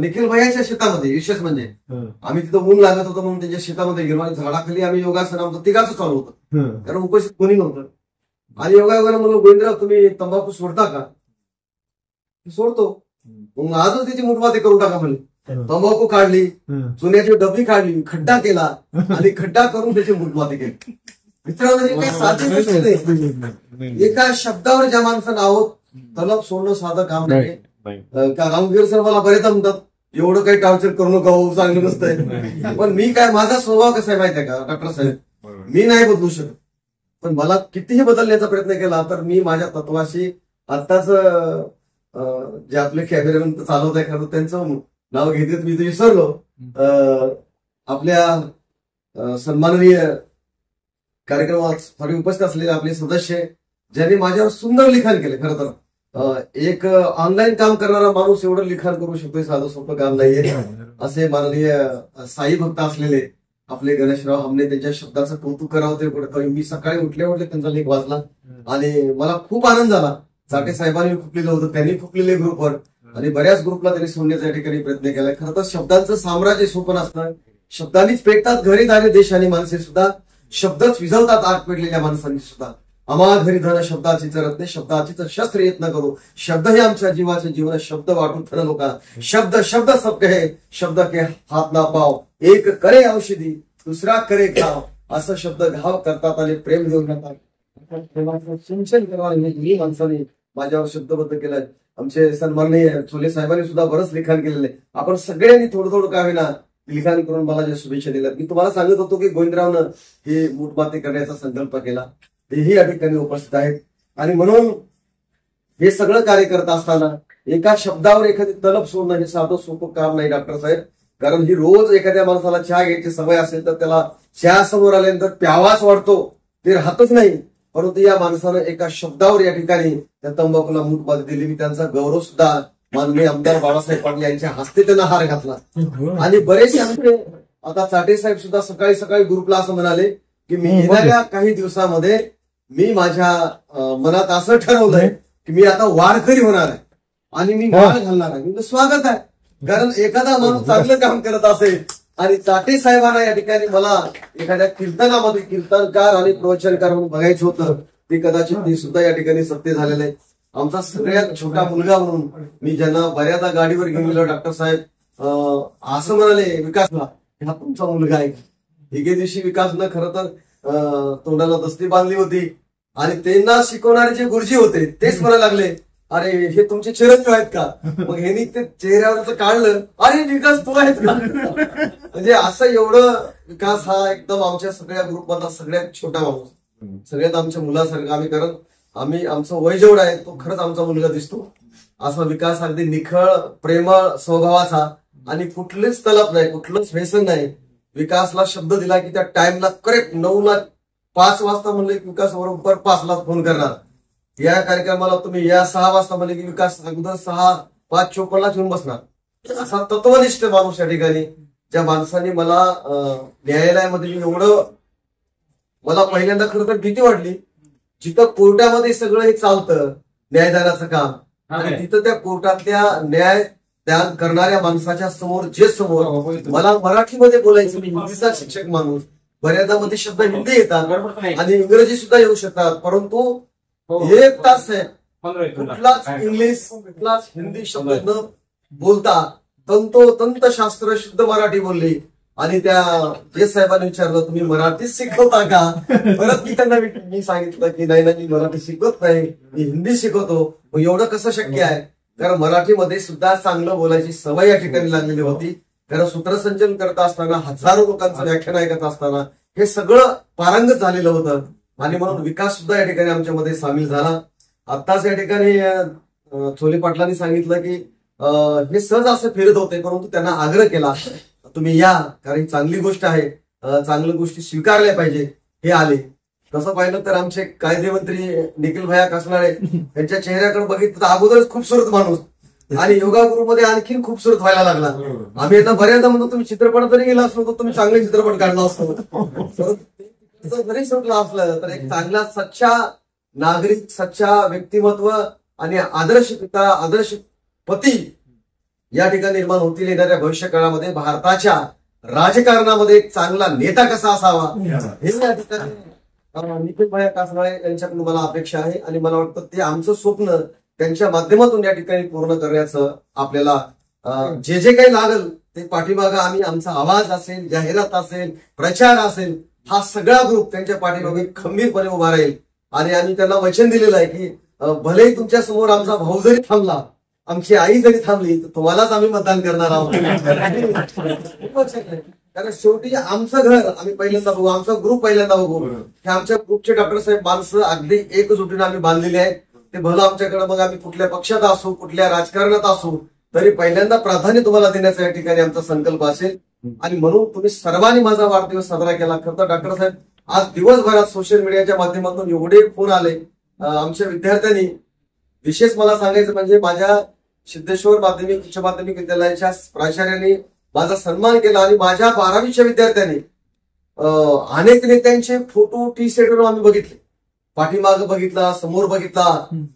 निखिल भैयाच्या शेतामध्ये, विशेष म्हणजे आम्ही तिथं ऊन लागत होतं म्हणून त्यांच्या शेतामध्ये गेलो आणि झाडाखाली आम्ही योगासन आमचं तिघाचं चालू होतं, कारण उपस्थित कोणी नव्हतं. आणि योगायोगानं म्हणलं, गोविंदराव तुम्ही तंबाखू सोडता का. सोडतो. मग आजच त्याची मुठमाती करून टाका म्हणले. तंबाखू काढली, चुन्याची डबी काढली, खड्डा केला आणि खड्डा करून त्याची मुठमाती केली. मित्रांनो, हे काही साधी गोष्ट नाही. एका शब्दावर ज्या माणसानं आहोत तलब सोडणं साधं काम नाही. रामगिर सर मला बरेचदा म्हणतात, एवढं काही टॉर्चर करू नका, चांगलं नसतंय. पण मी काय, माझा स्वभाव कसा आहे माहितीये का डॉक्टर साहेब, मी नाही बदलू शकत. पण मला कितीही बदलण्याचा प्रयत्न केला तर मी माझ्या तत्वाशी, आत्ताच जे आपले कॅमेरामॅन चालवत आहे खरं त्यांचं नाव घेते मी ते विसरलो, आपल्या सन्माननीय कार्यक्रमात उपस्थित असलेले आपले सदस्य, ज्यांनी माझ्यावर सुंदर लिखाण केले. खरं तर एक ऑनलाईन काम करणारा माणूस एवढं लिखाण करू शकतोय, साधं सोपं काम नाहीये. असे माननीय साई भक्त असलेले आपले गणेशराव हमने, त्यांच्या शब्दाचं कौतुक करावं ते कुठं. मी सकाळी उठल्या त्यांचा लेख वाचला आणि मला खूप आनंद झाला. चाटे साहेबांनी खुपलेलं होतं, त्यांनी खुपलेले ग्रुपवर आणि बऱ्याच ग्रुपला त्यांनी सोडण्याचा या ठिकाणी प्रयत्न केलाय. खरं तर शब्दांचं साम्राज्य सोपं असतं. शब्दांनीच पेटतात घरी दारे देश आणि माणसे सुद्धा, शब्दच विझवतात आग पेटलेल्या माणसांनी सुद्धा. अमाघरी धन शब्दाची रत्ने, शब्दाचीच शस्त्र येत न करू. शब्द हे आमच्या जीवाचे जीवन, शब्द वाटून थन लोका. शब्द शब्द सब कहे, शब्द के हात ना पाव. एक करे औषधी, दुसरा करे घाव. असं शब्द घाव करतात आणि प्रेम घेऊन जातात. सिंचन करणारे माणसाने माझ्यावर शब्दबद्ध केलाय. आमचे सन्माननीय चोले साहेबांनी सुद्धा बरंच लिखाण केलेलं आहे. आपण सगळ्यांनी थोडं थोडं का होईना लिखाण करून मला ज्या शुभेच्छा दिल्या. मी तुम्हाला सांगत होतो की गोविंदरावनं हे मूठमाती करण्याचा संकल्प केला, तेही या ठिकाणी उपस्थित आहेत. आणि म्हणून हे सगळं कार्य करत असताना एका शब्दावर एखादी तलप सोडणं हे साधं सोपं काम नाही डॉक्टर साहेब. कारण ही रोज एखाद्या माणसाला चहा घ्यायची सवय असेल तर त्याला चहा समोर आल्यानंतर प्यावाच वाटतो, ते राहतच नाही. परंतु या माणसानं एका शब्दावर या ठिकाणी त्या तंबाखूला मूठमाती दिली. मी त्यांचा गौरव सुद्धा माननीय आमदार बाळासाहेब पाटील यांच्या हस्ते त्यांना हार घातला. आणि बरेचसे आमचे आता चाटे साहेब सुद्धा सकाळी सकाळी ग्रुपला असं म्हणाले की मी येणाऱ्या काही दिवसामध्ये मी माझ्या मनात असं ठरवलंय की मी आता वारकरी होणार आहे आणि मी माळ घालणार आहे. मी स्वागत आहे, कारण एखादा माणूस चांगलं काम करत असेल. आणि चाटे साहेबांना या ठिकाणी मला एखाद्या कीर्तनामध्ये कीर्तनकार आणि प्रवचनकार म्हणून बघायचं होतं, ते कदाचित ते सुद्धा या ठिकाणी सत्य झालेलं आहे. आमचा सगळ्यात छोटा मुलगा म्हणून मी ज्यांना बऱ्याचदा गाडीवर घेऊन गेलो, डॉक्टर साहेब असं म्हणाले विकासला, हा तुमचा मुलगा आहे. एके दिवशी विकासनं खरं तर तोंडाला दस्ती बांधली होती आणि त्यांना शिकवणारे जे गुरुजी होते तेच म्हणायला लागले, अरे हे तुमचे चिरंजीव आहेत का? मग ह्यांनी ते चेहऱ्यावरच काढलं, अरे विकास तू आहेत का? म्हणजे असं एवढं विकास हा एकदम आमच्या सगळ्या ग्रुपमधला सगळ्यात छोटा माणूस, सगळ्यात आमच्या मुलासारखं. आम्ही कारण आम्ही आमचं वय जेवढं आहे तो खरंच आमचा मुलगा दिसतो. असा विकास अगदी निखळ प्रेमळ स्वभावाचा आणि कुठलेच तलप नाही, कुठलंच व्यसन नाही. विकासला शब्द दिला की त्या टाइमला करेक्ट 9:05 वाजता म्हणले की विकास बरोबर 5ला फोन करणार. या कार्यक्रमाला तुम्ही या 6 वाजता म्हणले की विकास अगोदर 6:05-54 येऊन बसणार. असा तत्वनिष्ठ माणूस या ठिकाणी, ज्या माणसाने मला न्यायालयामध्ये एवढं मला पहिल्यांदा खरं तर भीती वाटली. जिथं कोर्टामध्ये सगळं हे चालतं न्यायदानाचं काम, आणि तिथं त्या कोर्टातल्या न्याय दान करणाऱ्या माणसाच्या समोर जे समोर मला मराठीमध्ये बोलायचं, मी हिंदीचा शिक्षक माणूस, बऱ्याचदा मध्ये शब्द हिंदी येतात आणि इंग्रजी सुद्धा येऊ शकतात, परंतु 1 तास आहे कुठलाच इंग्लिश कुठलाच हिंदी शब्द न बोलता तंतोतंत शास्त्र शुद्ध मराठी बोलली. आणि त्या जे साहेबांनी विचारलं तुम्ही मराठी शिकवता का? परत मी त्यांना मी सांगितलं की नाही मी मराठी शिकवत नाही, मी हिंदी शिकवतो. मग एवढं कसं शक्य आहे? कारण मराठीमध्ये सुद्धा चांगलं बोलायची सवय या ठिकाणी लागलेली होती. कारण सूत्रसंचलन करत असताना हजारो लोकांचं व्याख्यान ऐकत असताना हे सगळं पारंगत झालेलं होतं. आणि म्हणून विकास सुद्धा या ठिकाणी आमच्यामध्ये सामील झाला. आत्ताच या ठिकाणी चोले पाटलांनी सांगितलं की हे सहज असं फिरत होते, परंतु त्यांना आग्रह केला तुम्ही या, कारण ही चांगली गोष्ट आहे, चांगल्या गोष्टी स्वीकारल्या पाहिजे. हे आले. तसं पाहिलं तर आमचे कायदेमंत्री निखिल भैया कसनाळे यांच्या चेहऱ्याकडे बघितलं तर अगोदरच खूपसूरत माणूस आणि योगा गुरुमध्ये आणखीन खूपसूरत व्हायला लागला. आम्ही आता बऱ्याचदा म्हणतो तुम्ही चित्रपट जरी गेला असलो तर तुम्ही चांगले चित्रपट काढला असतो. जरी सुटला असलं तर एक चांगला सच्चा नागरिक, सच्चा व्यक्तिमत्व आणि आदर्श पिता, आदर्श पती या ठिकाणी निर्माण होतील. येणाऱ्या भविष्य काळामध्ये भारताच्या राजकारणामध्ये एक चांगला नेता कसा असावा हे या ठिकाणी निखिल भैया कासनाळे यांच्याकडून मला अपेक्षा आहे. आणि मला वाटतं ते आमचं स्वप्न त्यांच्या माध्यमातून या ठिकाणी पूर्ण करण्याचं आपल्याला जे जे काही लागल ते पाठीमागं आम्ही, आमचा आवाज असेल, जाहिरात असेल, प्रचार असेल, हा सगळा ग्रुप त्यांच्या पाठीमागे खंबीरपणे उभा राहील. आणि आम्ही त्यांना वचन दिलेलं आहे की भलेही तुमच्या समोर आमचा भाऊ जरी थांबला, आमची आई जरी थांबली तर तुम्हालाच आम्ही मतदान करणार आहोत. कारण शेवटी आमचं घर आम्ही पहिल्यांदा बघू, आमचा ग्रुप पहिल्यांदा बघू. हे आमच्या ग्रुपचे डॉक्टर साहेब माणसं अगदी एकजुटीने आम्ही बांधलेले आहेत. ते भलं आमच्याकडे मग आम्ही कुठल्या पक्षात असू, कुठल्या राजकारणात असू, तरी पहिल्यांदा प्राधान्य तुम्हाला देण्याचा या ठिकाणी आमचा संकल्प असेल. आणि म्हणून तुम्ही सर्वांनी माझा वाढदिवस साजरा केला. खरं तर डॉक्टर साहेब आज दिवसभरात सोशल मीडियाच्या माध्यमातून एवढे फोन आले आमच्या विद्यार्थ्यांनी. विशेष मला सांगायचं म्हणजे माझ्या सिद्धेश्वर माध्यमिक उच्च माध्यमिक विद्यालयाच्या प्राचार्यांनी माझा सन्मान केला आणि माझ्या 12वीच्या विद्यार्थ्यांनी अनेक नेत्यांचे फोटो टी-शर्टवर आम्ही बघितले, पाठीमाग बघितला, समोर बघितला,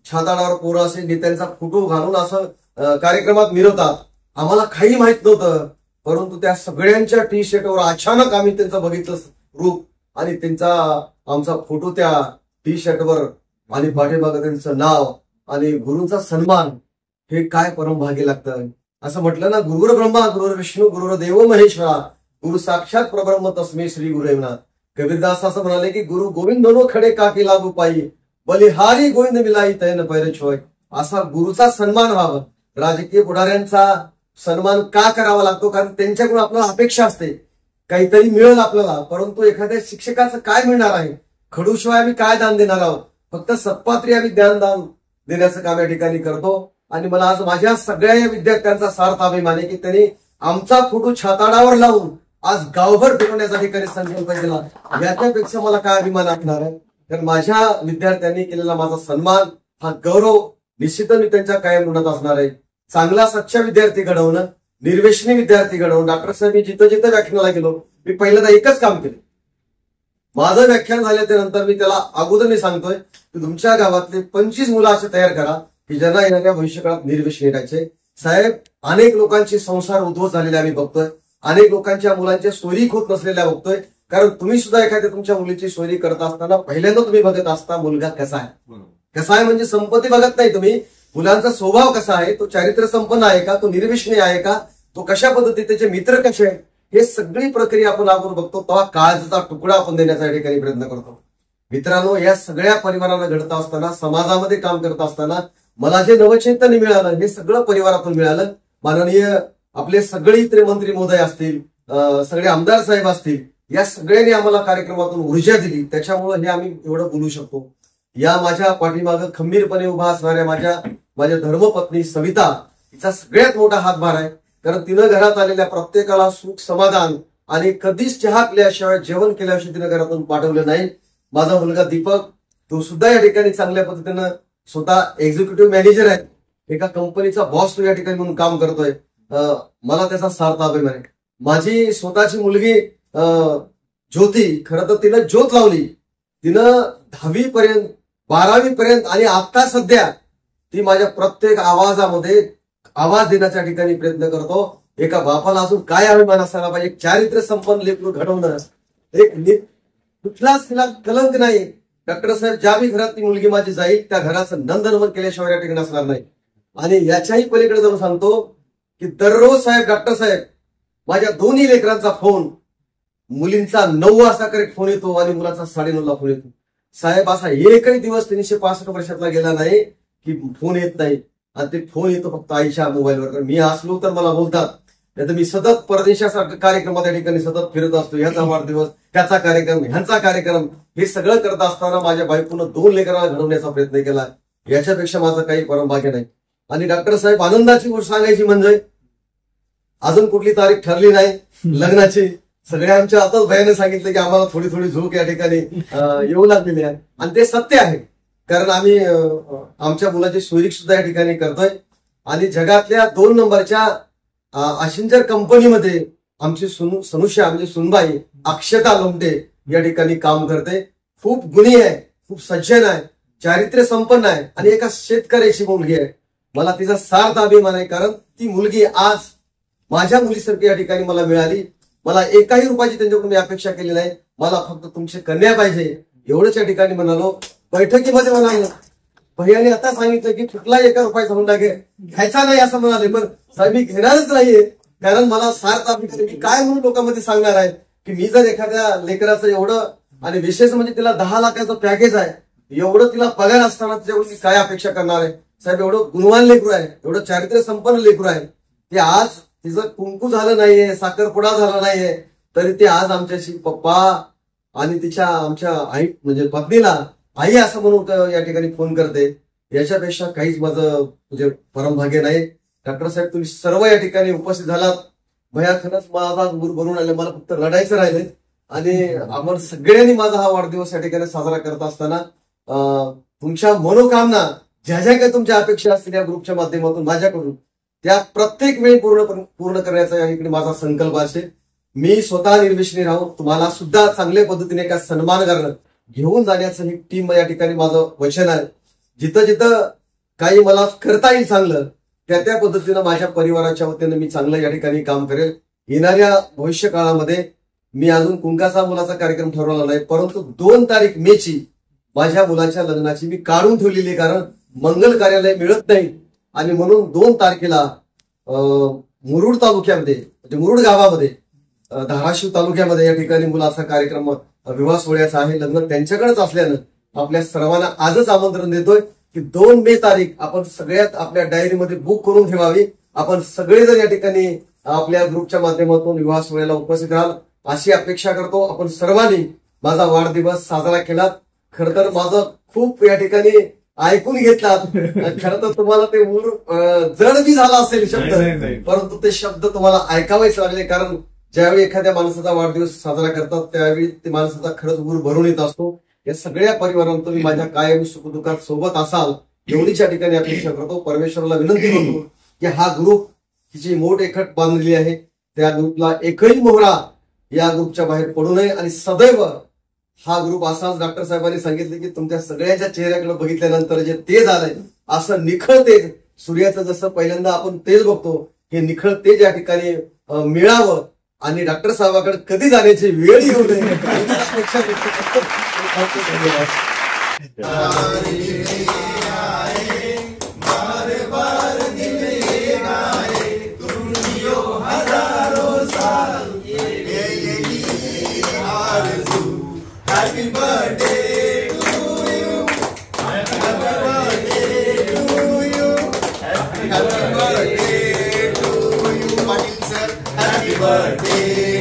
छाताडावर पोरं असे नेत्यांचा फोटो घालून असं कार्यक्रमात मिरवतात. आम्हाला काही माहित नव्हतं, परंतु त्या सगळ्यांच्या टी-शर्टवर अचानक आम्ही त्यांचं बघितलं रूप आणि त्यांचा आमचा फोटो त्या टी शर्टवर आणि पाठीमागं त्यांचं नाव आणि गुरुंचा सन्मान, हे काय परमभागी लागतं. असं म्हटलं ना, गुरुर ब्रह्मा गुरुर विष्णू गुरुर देव महेश्वरा गुरु साक्षात परब्रह्म तस्मै श्री गुरुदेव नमः. कबीरदास असं म्हणाले की गुरु गोविंद दोनो खडे काकी लागू पायी बलिहारी गोविंद मिलाई तैन पैरे छोय. असा गुरुचा सन्मान व्हावा. राजकीय पुढाऱ्यांचा सन्मान का करावा लागतो? कारण त्यांच्याकडून आपल्याला अपेक्षा असते काहीतरी मिळेल आपल्याला, परंतु एखाद्या शिक्षकाचं काय मिळणार आहे? खडूशिवाय आम्ही काय दान देणार आहोत? फक्त सत्पात्री आम्ही दान देण्याचं काम या ठिकाणी करतो. आणि मला आज माझ्या सगळ्या या विद्यार्थ्यांचा सार्थ अभिमान आहे की त्यांनी आमचा फोटो छाताडावर लावून आज गावभर फिरवण्याचा ठिकाणी संकल्प केला. याच्यापेक्षा मला काय अभिमान असणार आहे? कारण माझ्या विद्यार्थ्यांनी केलेला माझा सन्मान, हा गौरव निश्चितच मी त्यांच्या कायम ऋणात असणार आहे. चांगला सच्चा विद्यार्थी घडवणं, निर्व्यसनी विद्यार्थी घडवणं. डॉक्टर साहेब, मी जिथं जिथं व्याख्यानाला गेलो, मी पहिल्यांदा एकच काम केलं. माझं व्याख्यान झाल्याच्या नंतर मी त्याला अगोदर मी सांगतोय की तुमच्या गावातले 25 मुलं असे तयार करा की ज्यांना येणाऱ्या भविष्यकाळात निर्व्यसनी राहायचे. साहेब, अनेक लोकांचे संसार उद्ध्वस्त झालेले आम्ही बघतोय. अनेक लोकांच्या मुलांच्या सोयी होत नसलेल्या बघतोय. कारण तुम्ही सुद्धा एखाद्या तुमच्या मुलीची सोयी करत असताना पहिल्यांदा तुम्ही बघत असता मुलगा कसा आहे. कसा आहे म्हणजे संपत्ती बघत नाही तुम्ही, मुलांचा स्वभाव कसा आहे, तो चारित्र्य संपन्न आहे का, तो निर्व्यसनी आहे का, तो कशा पद्धतीने, त्याचे मित्र कसे आहेत, हे सगळी प्रक्रिया आपण अगोदर बघतो. तेव्हा काळजाचा तुकडा आपण देण्याचा या ठिकाणी प्रयत्न करतो. मित्रांनो, या सगळ्या परिवाराला घडत असताना, समाजामध्ये काम करत असताना मला जे नवचैतन्य मिळालं, हे सगळं परिवारातून मिळालं. माननीय आपले सगळे इतर मंत्री महोदय असतील, सगळे आमदार साहेब असतील, या सगळ्यांनी आम्हाला कार्यक्रमातून ऊर्जा दिली. त्याच्यामुळे हे आम्ही एवढं बोलू शकतो. या माझ्या पाठीमागं खंबीरपणे उभा असणाऱ्या माझ्या धर्मपत्नी सविता, हिचा सगळ्यात मोठा हातभार आहे. कारण तिनं घरात आलेल्या प्रत्येकाला सुख समाधान आणि कधीच चहा पिल्याशिवाय, जेवण केल्याशिवाय तिनं घरातून पाठवलं नाही. माझा मुलगा दीपक, तो सुद्धा या ठिकाणी चांगल्या पद्धतीनं स्वतः एक्झिक्युटिव्ह मॅनेजर आहे, एका कंपनीचा बॉस तो या ठिकाणी म्हणून काम करतोय. मला त्याचा सार्थ अभिमान आहे. माझी स्वतःची मुलगी ज्योती, खरं तर तिनं ज्योत लावली. तिनं 10वी पर्यंत, 12वी पर्यंत आणि आता सध्या ती माझ्या प्रत्येक आवाजामध्ये आवाज देण्याच्या ठिकाणी प्रयत्न करतो. एका बापाला अजून काय अभिमान असायला पाहिजे? एक चारित्र्य संपन्न लेकरू घडवणं, एक कुठलाच तिला कलंक नाही. डॉक्टर साहेब, ज्या बी घरात ती मुलगी माझी जाईल, त्या घराचं नंदनवन केल्याशिवाय या ठिकाणी असणार नाही. आणि याच्याही पलीकडे जाऊन सांगतो की दररोज साहेब, डॉक्टर साहेब, माझ्या दोन्ही लेकरांचा फोन, मुलींचा 9 वाजता करेक्ट फोन येतो आणि मुलाचा 9:30ला फोन येतो. साहेब, असा एकही दिवस 365 वर्षातला गेला नाही की फोन येत नाही. आणि ते फोन येतो फक्त आईच्या मोबाईलवर. मी असलो तर मला बोलतात, नाही तर मी सतत परदेशासारखं कार्यक्रमात या ठिकाणी सतत फिरत असतो. ह्याचा वाढदिवस, त्याचा कार्यक्रम, ह्यांचा कार्यक्रम, हे सगळं करत असताना माझ्या बायकोनं 2 लेकरांना घडवण्याचा प्रयत्न केला. याच्यापेक्षा माझं काही परमभाग्य नाही. आणि डॉक्टर साहेब, आनंदाची गोष्ट सांगायची म्हणजे अजून कुठली तारीख ठरली नाही लग्नाची. सगळ्या आमच्या आताच भयाने सांगितलं की आम्हाला थोडी थोडी झोक या ठिकाणी येऊ लागलेली आहे. आणि ते सत्य आहे, कारण आम्ही आमच्या मुलाची सोयरीक सुद्धा या ठिकाणी करतोय. आणि जगातल्या 2 नंबरच्या अशिंजर कंपनीमध्ये आमची सनुषा म्हणजे सुनबाई अक्षता लोमटे या ठिकाणी काम करते. खूप गुणी आहे, खूप सज्जन आहे, चारित्र्य संपन्न आहे आणि एका शेतकऱ्याची मुलगी आहे. मला तिचा सार्थ अभिमान आहे, कारण ती मुलगी आज माझ्या मुलीसारखी या ठिकाणी मला मिळाली. मला एकाही रुपयाची त्यांच्याकडून मी अपेक्षा केली नाही. मला फक्त तुमची कन्या पाहिजे एवढंच या ठिकाणी म्हणालो. बैठकीमध्ये म्हणालो, भैयाने आता सांगितलं की कुठलाही 1 रुपयाचा हुंडा घ्यायचा नाही असं म्हणाले. पण साहेब, मी घेणारच नाहीये, कारण मला सार्थ अभिमान. मी काय म्हणून लोकांमध्ये सांगणार आहे की मी जर एखाद्या लेकराचं एवढं, आणि विशेष म्हणजे तिला 10 लाखाचं पॅकेज आहे, एवढं तिला पगार असताना त्याच्याकडून मी काय अपेक्षा करणार आहे? साहेब, एवढं गुणवान लेकरू आहे, एवढं चारित्र्य संपन्न लेकरू आहे. ते आज तिचं कुंकू झालं नाहीये, साखरपुडा झाला नाहीये, तरी ते आज आमच्याशी पप्पा आणि तिच्या आमच्या आई म्हणजे पत्नीला आई असं म्हणून या ठिकाणी फोन करते. याच्यापेक्षा काहीच माझं म्हणजे परमभाग्य नाही. डॉक्टर साहेब, तुम्ही सर्व या ठिकाणी उपस्थित झालात. भया, खरंच माझा मूड भरून आले, मला फक्त रडायचं राहिले. आणि आपण सगळ्यांनी माझा हा वाढदिवस या ठिकाणी साजरा करत असताना तुमच्या मनोकामना, ज्या ज्या काही तुमच्या अपेक्षा असतील या ग्रुपच्या माध्यमातून माझ्याकडून, त्या प्रत्येक वेळी पूर्ण करण्याचा या ठिकाणी माझा संकल्प असेल. मी स्वतः निर्व्यसनी राहून तुम्हाला सुद्धा चांगल्या पद्धतीने एका सन्मान करणं, घेऊन जाण्याचं ही टीम या ठिकाणी माझं वचन आहे. जिथं जिथं काही मला करता येईल चांगलं, त्या पद्धतीनं माझ्या परिवाराच्या वतीनं मी चांगलं या ठिकाणी काम करेल. येणाऱ्या भविष्य काळामध्ये मी अजून कुंकाचा मुलाचा कार्यक्रम ठरवला नाही, परंतु 2 तारीख मेची माझ्या मुलाच्या लग्नाची मी काढून ठेवलेली आहे, कारण मंगल कार्यालय मिळत नाही. आणि म्हणून 2 तारखेला मुरुड तालुक्यामध्ये म्हणजे मुरुड गावामध्ये धाराशिव तालुक्यामध्ये या ठिकाणी मुलाचा कार्यक्रम विवाह सोहळ्याचा आहे. लग्न त्यांच्याकडेच असल्यानं आपल्या सर्वांना आजच आमंत्रण देतोय की 2 मे तारीख आपण सगळ्यात आपल्या डायरीमध्ये बुक करून ठेवावी. आपण सगळेजण या ठिकाणी आपल्या ग्रुपच्या माध्यमातून विवाह सोहळ्याला उपस्थित राहाल अशी अपेक्षा करतो. आपण सर्वांनी माझा वाढदिवस साजरा केला. खरं तर माझं खूप या ठिकाणी ऐकून घेतलात. खरं तर तुम्हाला ते जड बी झाला असेल शब्द, परंतु ते शब्द तुम्हाला ऐकावेच लागले, कारण ज्यावेळी एखाद्या माणसाचा वाढदिवस साजरा करतात त्यावेळी ते माणसाचा खरंच ऊर भरून येत असतो. या सगळ्या परिवारांना तुम्ही माझ्या कायम सुखदुःखात सोबत असाल एवढीच या ठिकाणी अपेक्षा करतो. परमेश्वराला विनंती करतो की हा ग्रुप जी मोठ एकट बांधलेली आहे त्या ग्रुपला एकही मोहरा या ग्रुपच्या बाहेर पडू नये. आणि सदैव हा ग्रुप असाच डॉक्टर साहेबांनी सांगितले की तुमच्या सगळ्यांच्या चेहऱ्याकडे बघितल्यानंतर जे तेज आलंय असं निखळ तेज, सूर्याचं जसं पहिल्यांदा आपण तेज बघतो हे निखळ तेज या ठिकाणी मिळावं आणि डॉक्टर साहेबांकडे कधी जाण्याची वेळ येऊ नये. Happy birthday to you. Happy birthday to you. Happy birthday to you. Patil sir. Happy birthday.